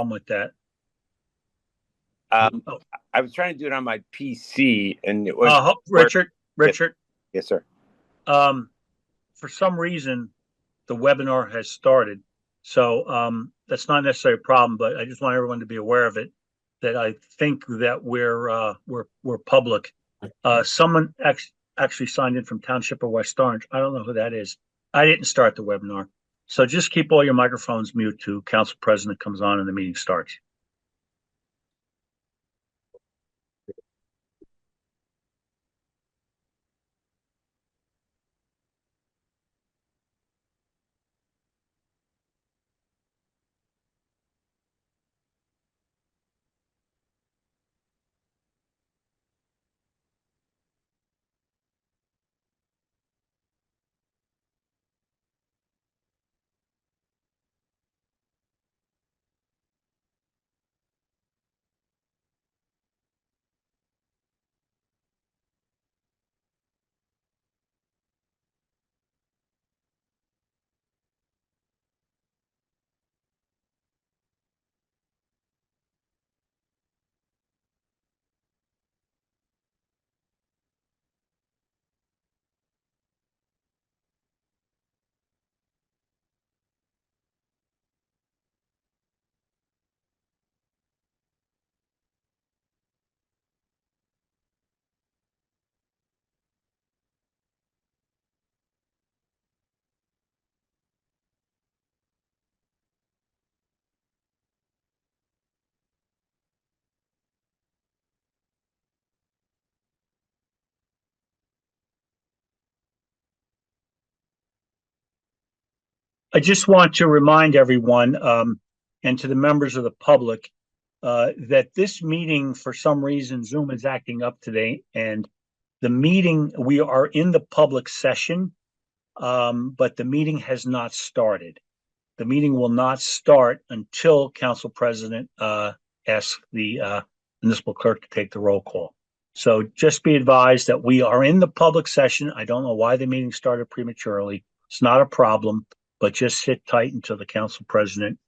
With that. I was trying to do it on my PC and it was Richard. Yes, sir. For some reason, the webinar has started. So that's not necessarily a problem, but I just want everyone to be aware of it, that I think that we're public. Someone actually signed in from Township of West Orange. I don't know who that is. I didn't start the webinar. So just keep all your microphones mute till Council President comes on and the meeting starts. I just want to remind everyone and to the members of the public that this meeting, for some reason, Zoom is acting up today, and the meeting, we are in the public session, but the meeting has not started. The meeting will not start until Council President asks the municipal clerk to take the roll call. So just be advised that we are in the public session. I don't know why the meeting started prematurely. It's not a problem, but just sit tight until the Council President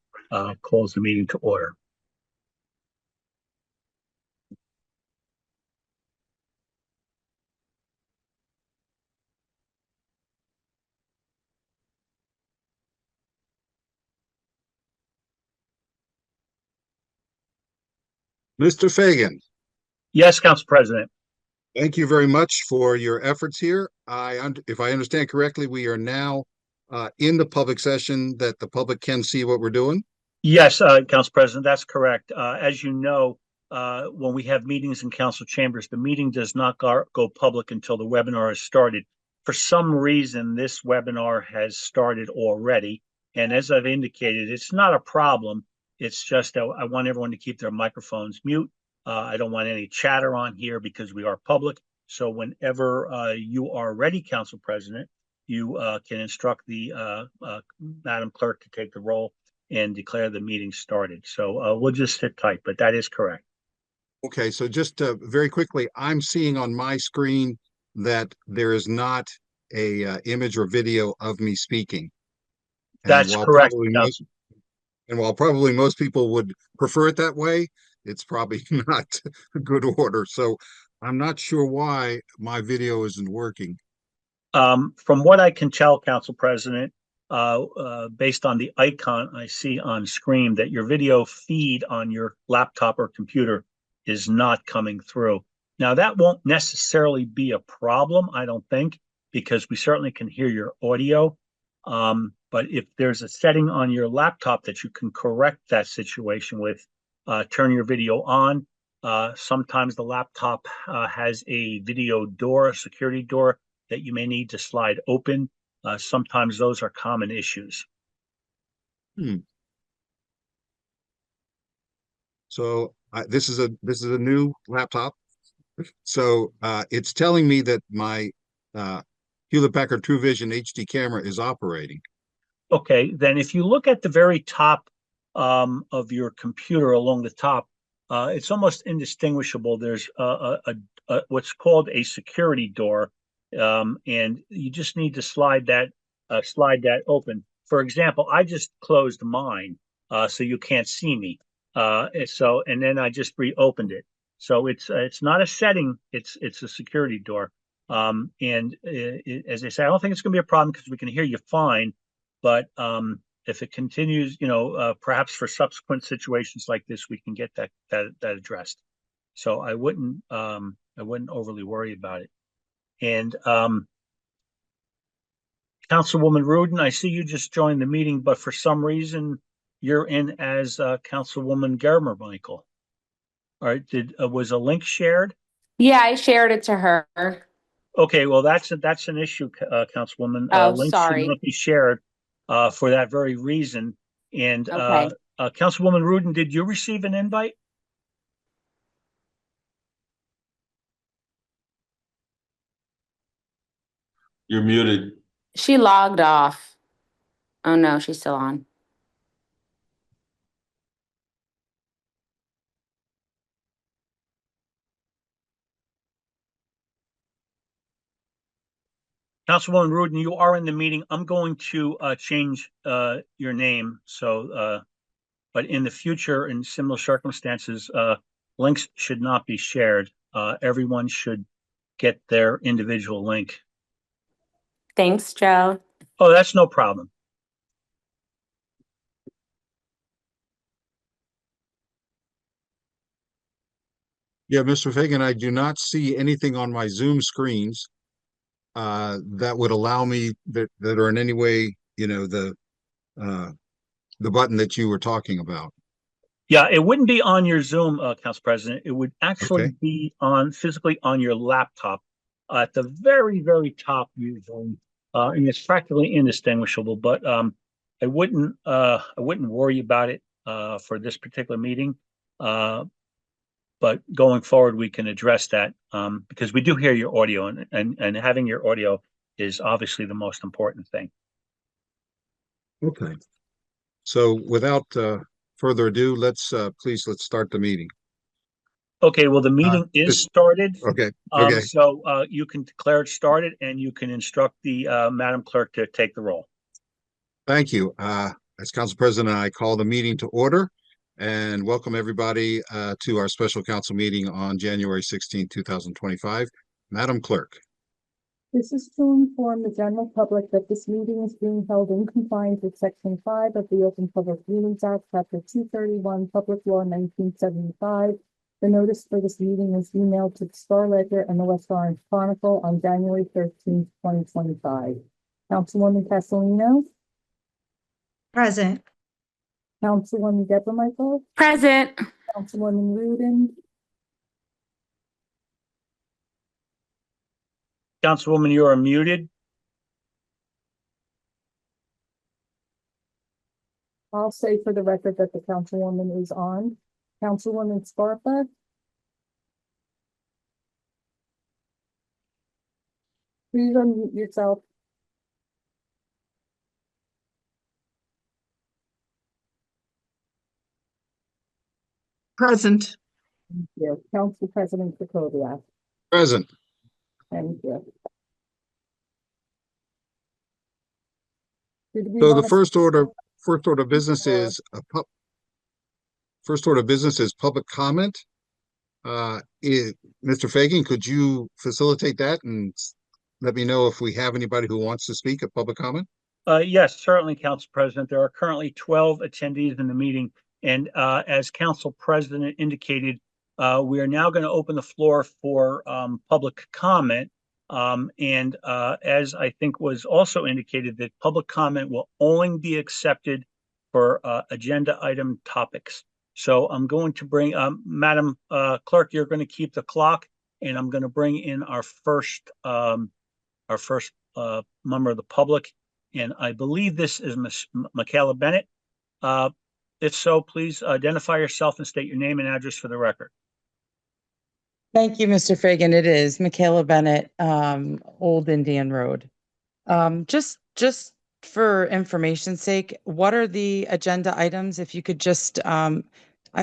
calls the meeting to order. Mr. Fagan. Yes, Council President. Thank you very much for your efforts here. If I understand correctly, we are now in the public session that the public can see what we're doing. Yes, Council President, that's correct. As you know, when we have meetings in council chambers, the meeting does not go public until the webinar is started. For some reason, this webinar has started already. And as I've indicated, it's not a problem. It's just that I want everyone to keep their microphones mute. I don't want any chatter on here because we are public. So whenever you are ready, Council President, you can instruct the Madam Clerk to take the roll and declare the meeting started. So we'll just sit tight, but that is correct. Okay, so just very quickly, I'm seeing on my screen that there is not a image or video of me speaking. That's correct. And while probably most people would prefer it that way, it's probably not a good order. So I'm not sure why my video isn't working. From what I can tell, Council President, based on the icon I see on screen, that your video feed on your laptop or computer is not coming through. Now, that won't necessarily be a problem, I don't think, because we certainly can hear your audio. But if there's a setting on your laptop that you can correct that situation with, turn your video on. Sometimes the laptop has a video door, a security door that you may need to slide open. Sometimes those are common issues. So this is a new laptop. So it's telling me that my Hewlett-Packard True Vision HD camera is operating. Okay, then if you look at the very top of your computer along the top, it's almost indistinguishable. There's what's called a security door, and you just need to slide that open. For example, I just closed mine, so you can't see me. And then I just reopened it. So it's not a setting; it's a security door. As I say, I don't think it's going to be a problem because we can hear you fine. But if it continues, perhaps for subsequent situations like this, we can get that addressed. So I wouldn't overly worry about it. And Councilwoman Rudin, I see you just joined the meeting, but for some reason you're in as Councilwoman Germer, Michael. All right, was a link shared? Yeah, I shared it to her. Okay, well that's an issue, Councilwoman. Oh, Links should sorry. not be shared for that very reason. And Okay. Councilwoman Rudin, did you receive an invite? You're muted. She logged off. Oh no, she's still on. Councilwoman Rudin, you are in the meeting. I'm going to change your name. So, but in the future, in similar circumstances, links should not be shared. Everyone should get their individual link. Thanks, Joe. Oh, that's no problem. Yeah, Mr. Fagan, I do not see anything on my Zoom screens that would allow me that are in any way, the button that you were talking about. Yeah, it wouldn't be on your Zoom, Council President. It would actually Okay. be physically on your laptop at the very, very top usually. And it's practically indistinguishable, but I wouldn't worry about it for this particular meeting. But going forward, we can address that because we do hear your audio, and having your audio is obviously the most important thing. Okay. So without further ado, let's start the meeting. Okay, well, the meeting is started. Okay. Okay. So you can declare it started, and you can instruct the Madam Clerk to take the roll. Thank you. As Council President, I call the meeting to order and welcome everybody to our special council meeting on January 16, 2025. Madam Clerk. This is to inform the general public that this meeting is being held in compliance with Section 5 of the Open Public Meetings Act, Chapter 231, Public Law 1975. The notice for this meeting was emailed to the Star Ledger and the West Orange Chronicle on January 13th, 2025. Councilwoman Castellino, Present. Councilwoman Deborah Michael, Present. Councilwoman Rudin, Councilwoman, you are muted. I'll say for the record that the councilwoman is on. Councilwoman Scarpa, please unmute yourself. Present. Thank you. Council President Krokoviac. Present. Thank you. So the first order of business is public comment. Mr. Fagan, could you facilitate that and let me know if we have anybody who wants to speak at public comment? Yes, certainly, Council President. There are currently 12 attendees in the meeting. And as Council President indicated, we are now going to open the floor for public comment. As I think was also indicated, that public comment will only be accepted for agenda item topics. So I'm going to bring, Madam Clerk, you're going to keep the clock, and I'm going to bring in our first member of the public. And I believe this is Ms. Michaela Bennett. If so, please identify yourself and state your name and address for the record. Thank you, Mr. Fagan. It is Michaela Bennett, Old Indian Road. Just for information's sake, what are the agenda items? If you could just, I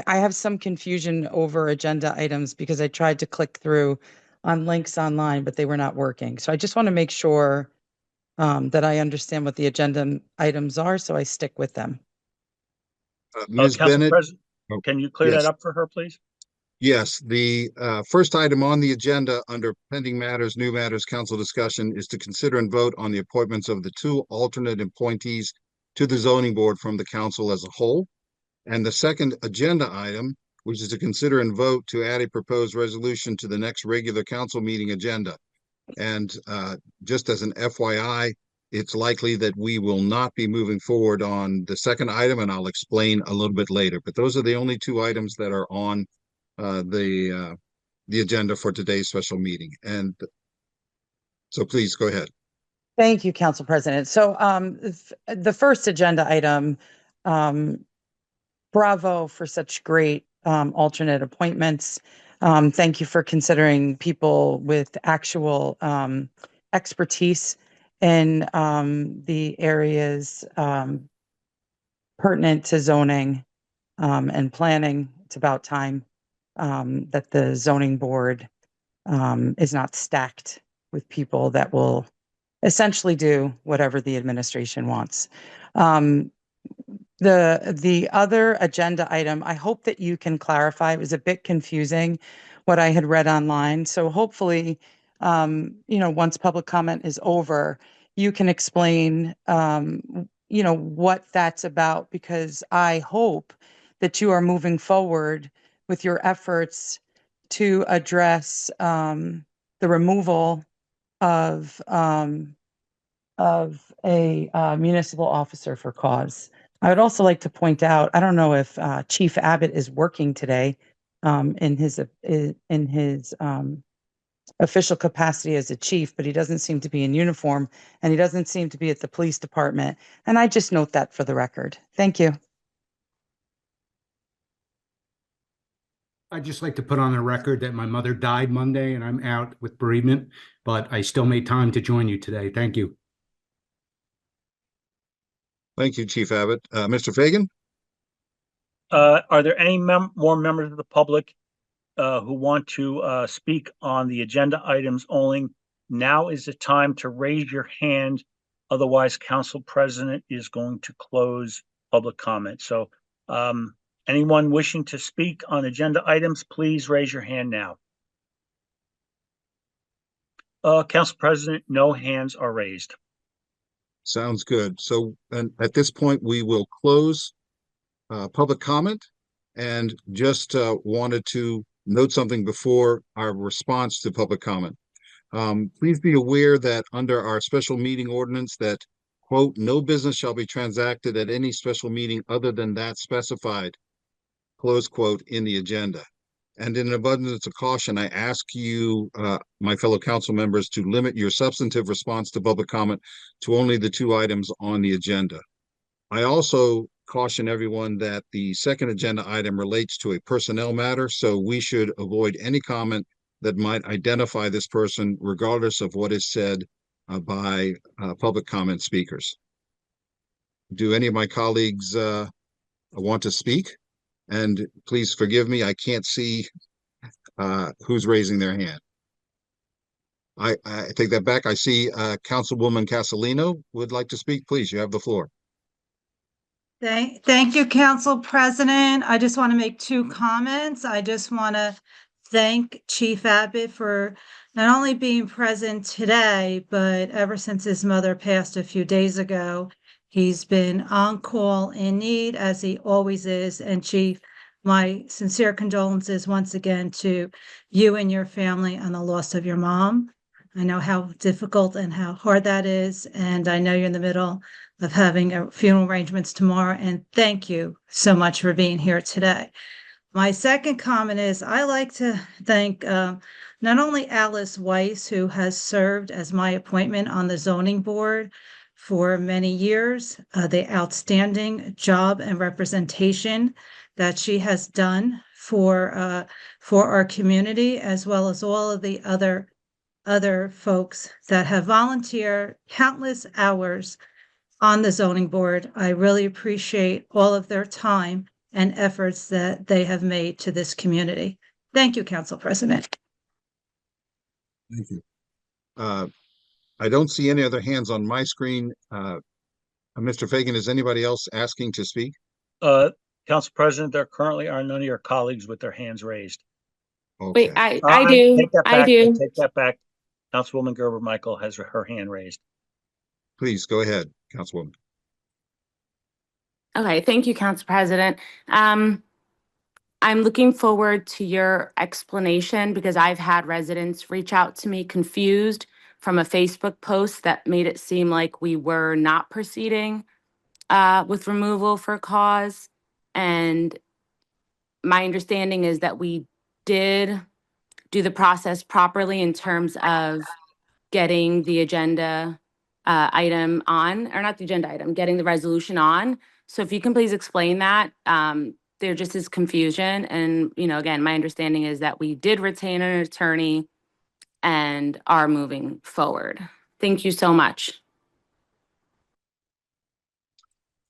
have some confusion over agenda items because I tried to click through on links online, but they were not working. So I just want to make sure that I understand what the agenda items are, so I stick with them. Ms. Council Bennett, President, oh, can you clear yes. that up for her, please? Yes, the first item on the agenda under pending matters, new matters, council discussion is to consider and vote on the appointments of the 2 alternate appointees to the zoning board from the council as a whole. And the second agenda item, which is to consider and vote to add a proposed resolution to the next regular council meeting agenda. And just as an FYI, it's likely that we will not be moving forward on the second item, and I'll explain a little bit later. But those are the only 2 items that are on the agenda for today's special meeting. And so please go ahead. Thank you, Council President. So the first agenda item, bravo for such great alternate appointments. Thank you for considering people with actual expertise in the areas pertinent to zoning and planning. It's about time that the zoning board is not stacked with people that will essentially do whatever the administration wants. The other agenda item, I hope that you can clarify. It was a bit confusing what I had read online. So hopefully, once public comment is over, you can explain, what that's about, because I hope that you are moving forward with your efforts to address the removal of a municipal officer for cause. I would also like to point out, I don't know if Chief Abbott is working today in his official capacity as a chief, but he doesn't seem to be in uniform, and he doesn't seem to be at the police department. And I just note that for the record. Thank you. I'd just like to put on the record that my mother died Monday and I'm out with bereavement, but I still made time to join you today. Thank you. Thank you, Chief Abbott. Mr. Fagan? Are there any more members of the public who want to speak on the agenda items only? Now is the time to raise your hand. Otherwise, Council President is going to close public comment. So anyone wishing to speak on agenda items, please raise your hand now. Council President, no hands are raised. Sounds good. So at this point, we will close public comment, and just wanted to note something before our response to public comment. Please be aware that under our special meeting ordinance that, quote, no business shall be transacted at any special meeting other than that specified, close quote, in the agenda. And in an abundance of caution, I ask you, my fellow council members, to limit your substantive response to public comment to only the 2 items on the agenda. I also caution everyone that the second agenda item relates to a personnel matter, so we should avoid any comment that might identify this person, regardless of what is said by public comment speakers. Do any of my colleagues want to speak? And please forgive me, I can't see who's raising their hand. I take that back. I see Councilwoman Castellino would like to speak. Please, you have the floor. Thank you, Council President. I just want to make 2 comments. I just want to thank Chief Abbott for not only being present today, but ever since his mother passed a few days ago, he's been on call in need, as he always is. And Chief, my sincere condolences once again to you and your family on the loss of your mom. I know how difficult and how hard that is, and I know you're in the middle of having funeral arrangements tomorrow, and thank you so much for being here today. My second comment is I like to thank not only Alice Weiss, who has served as my appointment on the zoning board for many years, the outstanding job and representation that she has done for our community, as well as all of the other folks that have volunteered countless hours on the zoning board. I really appreciate all of their time and efforts that they have made to this community. Thank you, Council President. Thank you. I don't see any other hands on my screen. Mr. Fagan, is anybody else asking to speak? Council President, there currently are none of your colleagues with their hands raised. Wait, Okay, I do. Take that I back. do. Take that back. Councilwoman Gerber Michael has her hand raised. please go ahead, Councilwoman. Okay, thank you, Council President. I'm looking forward to your explanation because I've had residents reach out to me confused from a Facebook post that made it seem like we were not proceeding with removal for cause. And my understanding is that we did do the process properly in terms of getting the agenda item on, or not the agenda item, getting the resolution on. So if you can please explain that, there just is confusion. And, you know, again, my understanding is that we did retain an attorney and are moving forward. Thank you so much.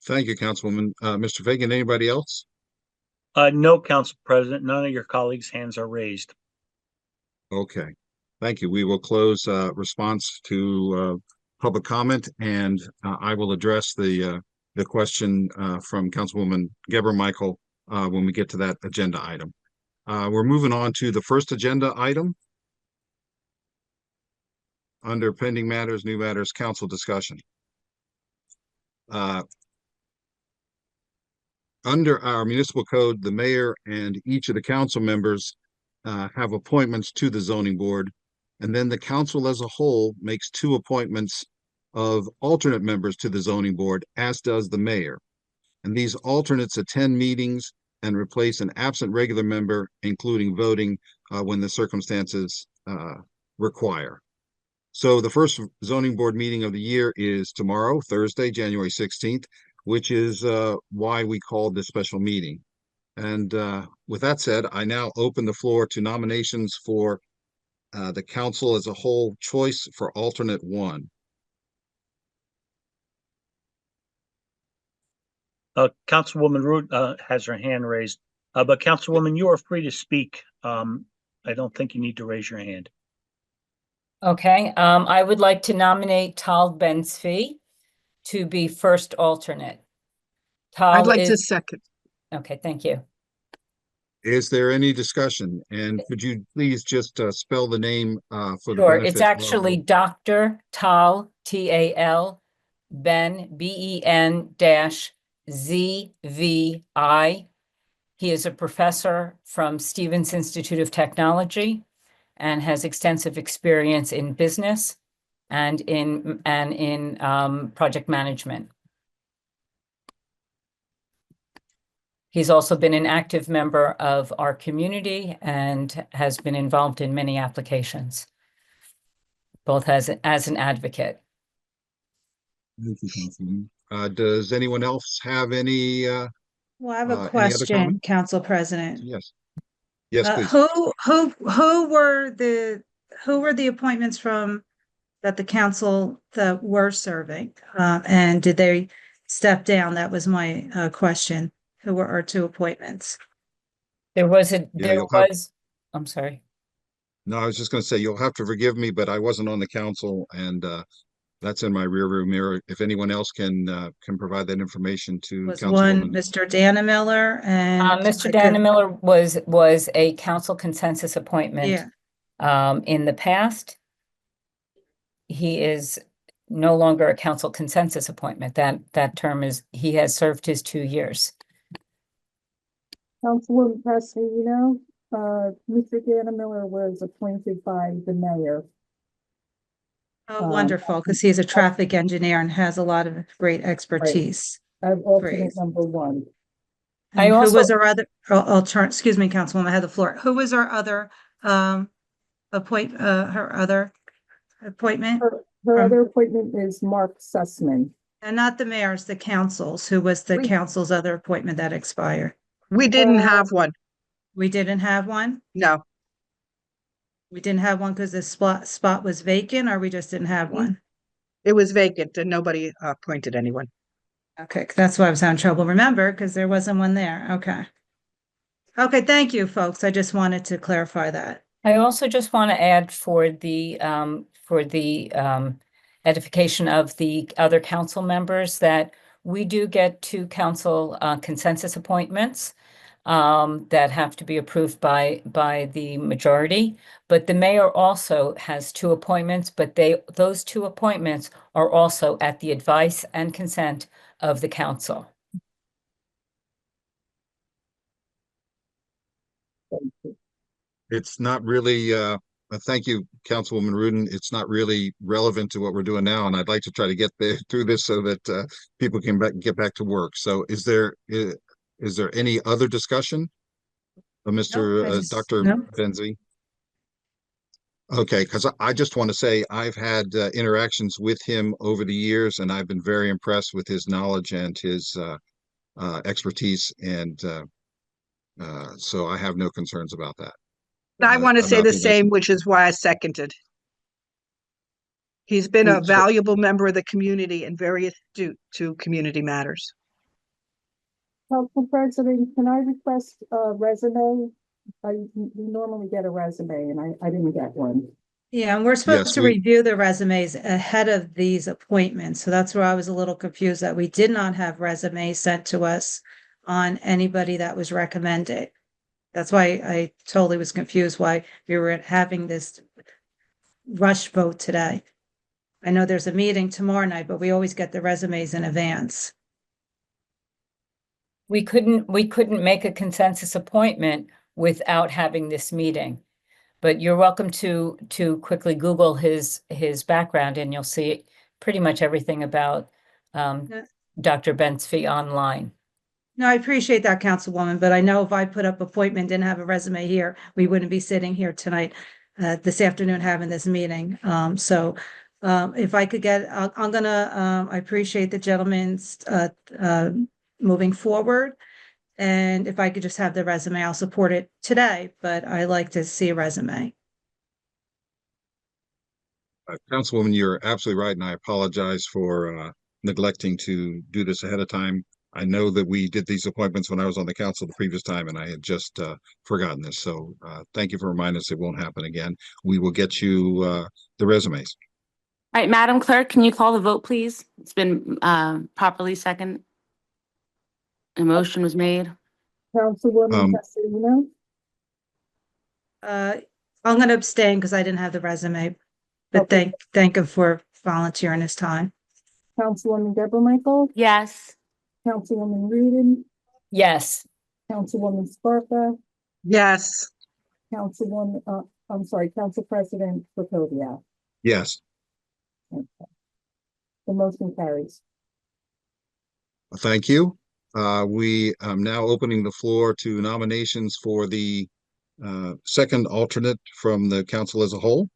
Thank you, Councilwoman. Mr. Fagan, anybody else? No, Council President, none of your colleagues' hands are raised. Okay, thank you. We will close response to public comment, and I will address the question from Councilwoman Geber Michael when we get to that agenda item. We're moving on to the first agenda item. Under pending matters, new matters, council discussion. Under our municipal code, the mayor and each of the council members have appointments to the zoning board, and then the council as a whole makes 2 appointments of alternate members to the zoning board, as does the mayor. And these alternates attend meetings and replace an absent regular member, including voting when the circumstances require. So the first zoning board meeting of the year is tomorrow, Thursday, January 16th, which is why we called this special meeting. And with that said, I now open the floor to nominations for the council as a whole choice for alternate 1. Councilwoman Root has her hand raised, but Councilwoman, you are free to speak. I don't think you need to raise your hand. Okay, I would like to nominate Tal Bensfi to be first alternate. I'd Tal like to is, second. okay, thank you. Is there any discussion? And could you please just spell the name for the Sure, benefit? it's actually Dr. Tal, T-A-L, Ben, B-E-N dash Z-V-I. He is a professor from Stevens Institute of Technology and has extensive experience in business and in project management. He's also been an active member of our community and has been involved in many applications, both as an advocate. Thank you, Councilman. Does anyone else have any? Well, I have any a other question, comment? Council President. Yes. Yes, please. Who were the appointments from that the council that were serving? And did they step down? That was my question. Who were our 2 appointments? There was I'm sorry. No, I was just going to say, you'll have to forgive me, but I wasn't on the council, and that's in my rearview mirror. If anyone else can provide that information to Was one Councilwoman. Mr. Dana Miller and Mr. Dana Miller was a council consensus appointment. Yeah. In the past, he is no longer a council consensus appointment. That term he has served his 2 years. Councilwoman Pastorino, Mr. Dana Miller was appointed by the mayor. Oh, wonderful, because he's a traffic engineer and has a lot of great expertise. I have alternate Great. number one. I And who also- was our other, excuse me, Councilwoman, I had the floor. Who was our other, her other appointment? Her From- other appointment is Mark Sussman. And not the mayors, the councils. Who was the We- council's other appointment that expired? We didn't Uh, have one. We didn't have one? No, We didn't have one because the spot was vacant, or we just didn't have one? it was vacant and nobody appointed anyone. Okay, that's why I was having trouble remember, because there wasn't one there. Okay. Okay, thank you, folks. I just wanted to clarify that. I also just want to add for the edification of the other council members that we do get 2 council consensus appointments that have to be approved by the majority. But the mayor also has 2 appointments, but those 2 appointments are also at the advice and consent of the council. It's not really, thank you, Councilwoman Rudin. It's not really relevant to what we're doing now, and I'd like to try to get through this so that people can get back to work. So is there any other discussion? Mr. Dr. nope. Benzie? Okay, because I just want to say I've had interactions with him over the years, and I've been very impressed with his knowledge and his expertise, and so I have no concerns about that. I want to say about the the same, which is why I seconded. He's been a addition. valuable member of the community and very astute to community matters. Council President, can I request a resume? We normally get a resume and I didn't get one. Yeah, and we're supposed Yes, to review the resumes ahead of these appointments. So that's where I was a little confused that we did not have resumes sent to us on anybody that was recommended. That's why I totally was confused why we were having this rush vote today. I know there's a meeting tomorrow night, but we always get the resumes in advance. We couldn't make a consensus appointment without having this meeting. But you're welcome to quickly Google his background and you'll see pretty much everything about Dr. Bensby online. No, I appreciate that, Councilwoman, but I know if I put up appointment, didn't have a resume here, we wouldn't be sitting here tonight, this afternoon having this meeting. So if I could get, I'm gonna, I appreciate the gentleman's moving forward. And if I could just have the resume, I'll support it today, but I like to see a resume. Councilwoman, you're absolutely right, and I apologize for neglecting to do this ahead of time. I know that we did these appointments when I was on the council the previous time, and I had just forgotten this. So thank you for reminding us it won't happen again. We will get you the resumes. All right, Madam Clerk, can you call the vote, please? It's been properly second. A motion was made. Councilwoman Castellino, I'm gonna abstain because I didn't have the resume, but Okay. thank him for volunteering his time. Councilwoman Deborah Michael, Yes. Councilwoman Rudin, Yes, Councilwoman Scarpa, Yes, Councilwoman, Council President Prokoviak. Yes, The motion carries. thank you. We now opening the floor to nominations for the second alternate from the council as a whole.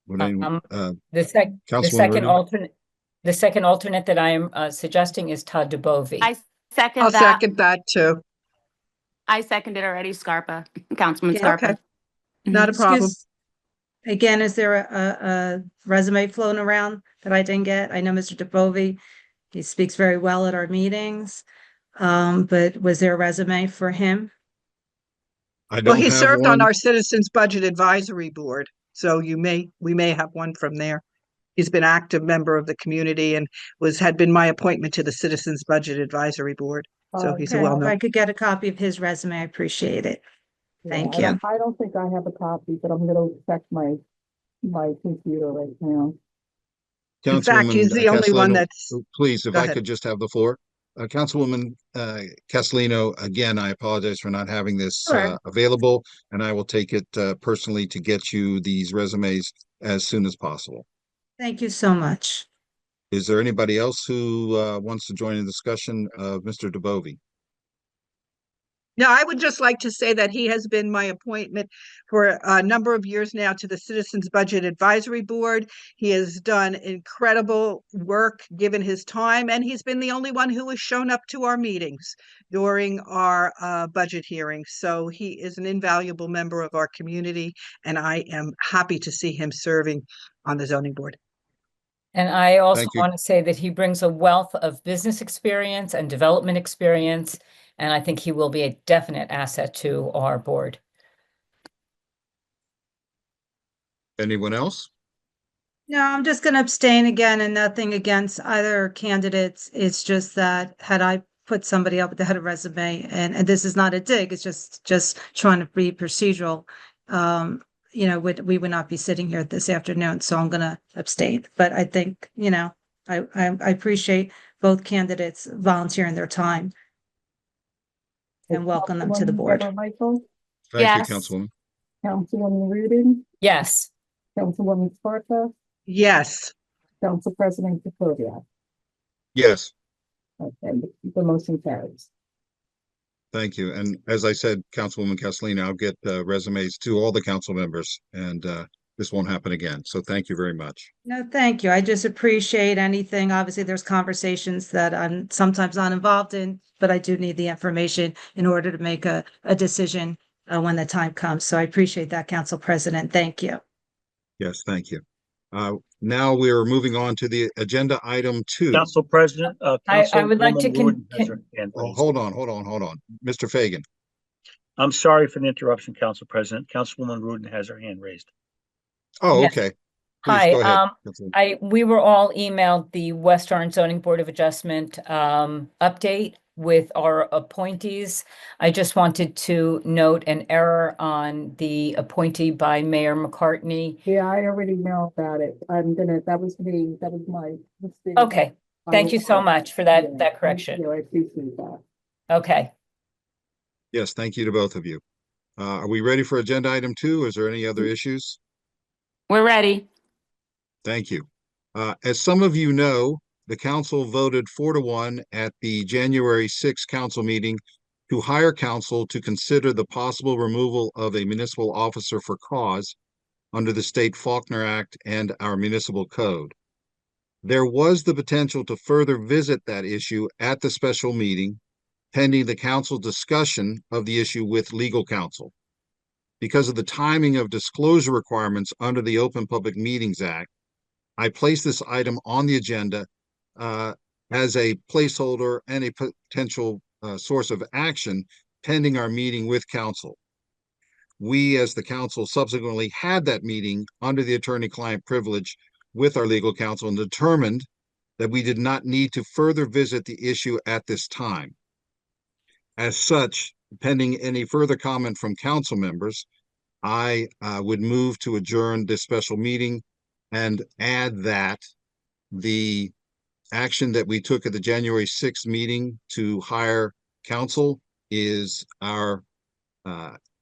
Would anyone, the Councilwoman second Rudin? alternate, the second alternate that I am suggesting is Todd DeBovi. I second I'll that. second that too. I seconded already, Scarpa, Councilman Yeah, Scarpa. okay. Not a problem. Excuse- Again, is there a resume floating around that I didn't get? I know Mr. DeBovi, he speaks very well at our meetings. But was there a resume for him? I Well, don't he have served on one. our Citizens Budget Advisory Board, so we may have one from there. He's been active member of the community and had been my appointment to the Citizens Budget Advisory Board. So he's a Okay, if well-known. I could get a copy of his resume, I appreciate it. Thank Yeah, you. I don't think I have a copy, but I'm gonna check my computer right now. In fact, he's the only one Castellano, that's. please, if Go I ahead. could just have the floor. Councilwoman Castellino, again, I apologize for not having this Sure. available, and I will take it personally to get you these resumes as soon as possible. Thank you so much. Is there anybody else who wants to join in the discussion of Mr. DeBovi? No, I would just like to say that he has been my appointment for a number of years now to the Citizens Budget Advisory Board. He has done incredible work given his time, and he's been the only one who has shown up to our meetings during our budget hearings. So he is an invaluable member of our community, and I am happy to see him serving on the zoning board. And I also Thank you. want to say that he brings a wealth of business experience and development experience, and I think he will be a definite asset to our board. Anyone else? No, I'm just going to abstain again, and nothing against either candidates. It's just that had I put somebody up that had a resume, and this is not a dig, it's just trying to be procedural. We would not be sitting here this afternoon, so I'm going to abstain. But I think, I appreciate both candidates volunteering their time and welcome them to the board. Michael, Thank Yes. you, Councilwoman. Councilwoman Rudin, Yes. Councilwoman Sparta, Yes, Council President Jacobiak. Yes, Okay, the motion carries. thank you. And as I said, Councilwoman Castellino, I'll get resumes to all the council members, and this won't happen again. So thank you very much. No, thank you. I just appreciate anything. Obviously, there's conversations that I'm sometimes not involved in, but I do need the information in order to make a decision when the time comes. So I appreciate that, Council President. Thank you. Yes, thank you. Now we're moving on to the agenda item 2. Council President, I would like to Councilwoman Wooden has her hand Oh, raised. hold on. Mr. Fagan. I'm sorry for the interruption, Council President. Councilwoman Rudin has her hand raised. Oh, Yes. okay. Please Hi, go ahead. Councilwoman. we were all emailed the West Orange Zoning Board of Adjustment update with our appointees. I just wanted to note an error on the appointee by Mayor McCartney. Yeah, I already know about it. That was my mistake. Okay, thank you so much for that Yeah, correction. thank you. I appreciate that. Okay. Yes, thank you to both of you. Are we ready for agenda item 2? Is there any other issues? We're ready. Thank you. As some of you know, the council voted 4-1 at the January 6th council meeting to hire counsel to consider the possible removal of a municipal officer for cause under the State Faulkner Act and our municipal code. There was the potential to further visit that issue at the special meeting, pending the council discussion of the issue with legal counsel. Because of the timing of disclosure requirements under the Open Public Meetings Act, I placed this item on the agenda as a placeholder and a potential source of action pending our meeting with counsel. We, as the council, subsequently had that meeting under the attorney-client privilege with our legal counsel and determined that we did not need to further visit the issue at this time. As such, pending any further comment from council members, I would move to adjourn this special meeting and add that the action that we took at the January 6th meeting to hire counsel is our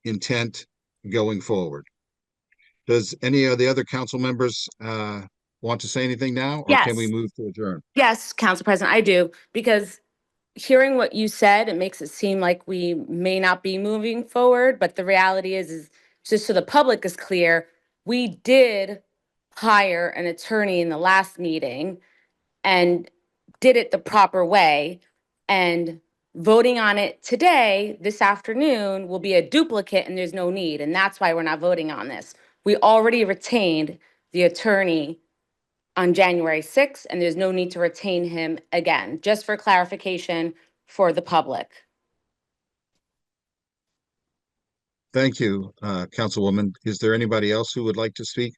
intent going forward. Does any of the other council members want to say anything now? Or can we Yes. move to adjourn? Yes, Council President, I do, because hearing what you said, it makes it seem like we may not be moving forward, but the reality is just so the public is clear, we did hire an attorney in the last meeting and did it the proper way. And voting on it today, this afternoon, will be a duplicate and there's no need. And that's why we're not voting on this. We already retained the attorney on January 6th, and there's no need to retain him again, just for clarification for the public. Thank you, Councilwoman. Is there anybody else who would like to speak?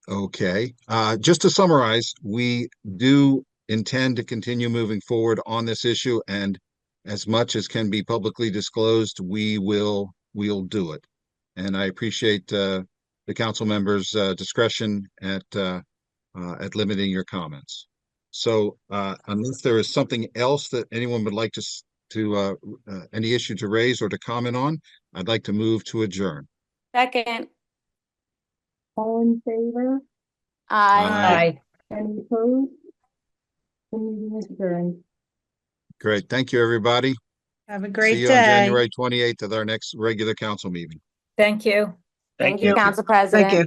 Okay, just to summarize, we do intend to continue moving forward on this issue, and as much as can be publicly disclosed, we'll do it. And I appreciate the council members' discretion at limiting your comments. So unless there is something else that anyone would like any issue to raise or to comment on, I'd like to move to adjourn. Second, All in favor? I. Any opposed? The meeting is adjourned. Great. Thank you, everybody. Have a See great you on day. January 28th at our next regular council meeting. Thank you. Thank you, Council Thank President. you.